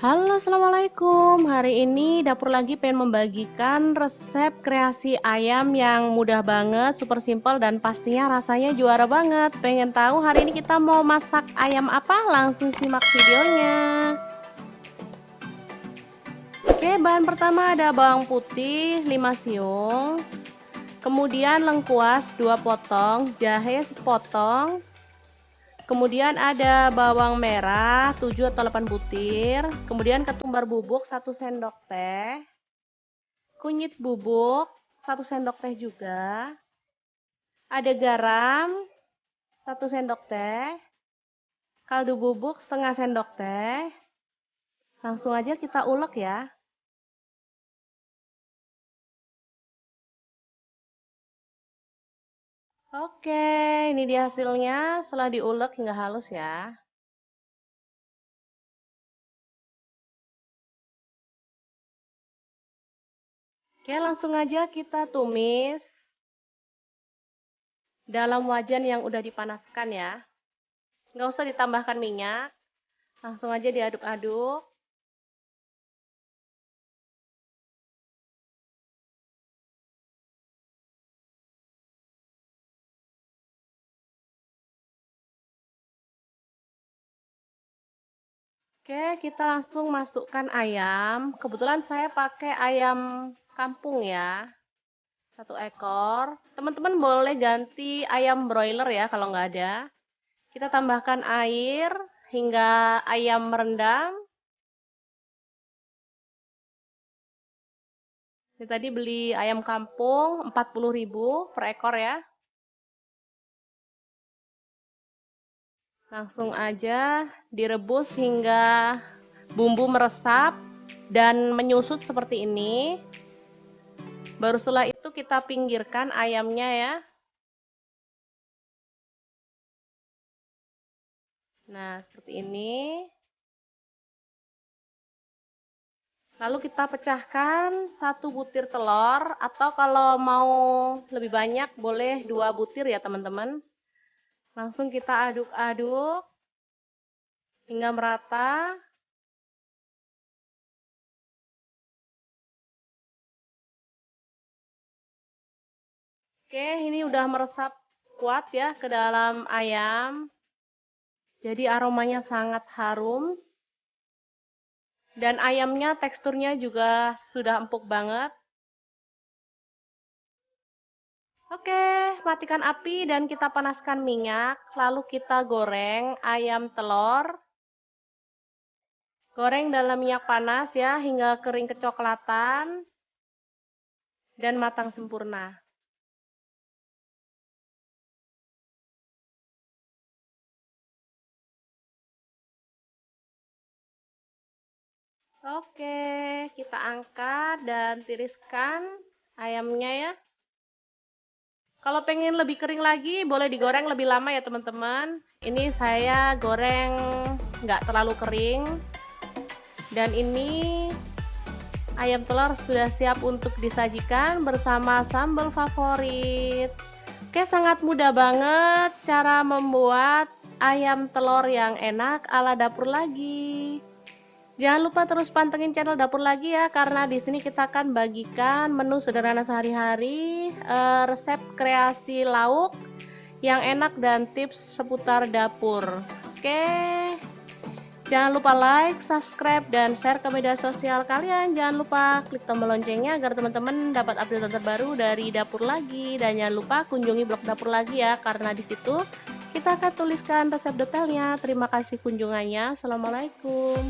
Halo, assalamualaikum. Hari ini dapur lagi pengen membagikan resep kreasi ayam yang mudah banget, super simpel dan pastinya rasanya juara banget. Pengen tahu hari ini kita mau masak ayam apa? Langsung simak videonya. Oke, bahan pertama ada bawang putih 5 siung, kemudian lengkuas 2 potong, jahe sepotong. Kemudian ada bawang merah 7 atau 8 butir, kemudian ketumbar bubuk 1 sendok teh, kunyit bubuk 1 sendok teh juga, ada garam 1 sendok teh, kaldu bubuk setengah sendok teh. Langsung aja kita ulek ya. Oke, ini dia hasilnya setelah diulek hingga halus ya. Oke, langsung aja kita tumis dalam wajan yang udah dipanaskan ya. Nggak usah ditambahkan minyak, langsung aja diaduk-aduk. Oke, kita langsung masukkan ayam. Kebetulan saya pakai ayam kampung ya, 1 ekor. Teman-teman boleh ganti ayam broiler ya kalau nggak ada. Kita tambahkan air hingga ayam merendam. Ini tadi beli ayam kampung 40.000 per ekor ya. Langsung aja direbus hingga bumbu meresap dan menyusut seperti ini. Baru setelah itu kita pinggirkan ayamnya ya. Nah, seperti ini. Lalu kita pecahkan 1 butir telur, atau kalau mau lebih banyak boleh 2 butir ya teman-teman. Langsung kita aduk-aduk hingga merata. Oke, ini udah meresap kuat ya ke dalam ayam. Jadi aromanya sangat harum. Dan ayamnya teksturnya juga sudah empuk banget. Oke, matikan api dan kita panaskan minyak. Lalu kita goreng ayam telur. Goreng dalam minyak panas ya hingga kering kecoklatan dan matang sempurna. Oke, kita angkat dan tiriskan ayamnya ya. Kalau pengen lebih kering lagi, boleh digoreng lebih lama ya teman-teman. Ini saya goreng nggak terlalu kering. Dan ini ayam telur sudah siap untuk disajikan bersama sambal favorit. Oke, sangat mudah banget cara membuat ayam telur yang enak ala dapur lagi. Jangan lupa terus pantengin channel dapur lagi ya, karena di sini kita akan bagikan menu sederhana sehari-hari, resep kreasi lauk yang enak dan tips seputar dapur. Oke. Jangan lupa like, subscribe, dan share ke media sosial kalian. Jangan lupa klik tombol loncengnya agar teman-teman dapat update terbaru dari dapur lagi. Dan jangan lupa kunjungi blog dapur lagi ya, karena di situ kita akan tuliskan resep detailnya. Terima kasih kunjungannya. Assalamualaikum.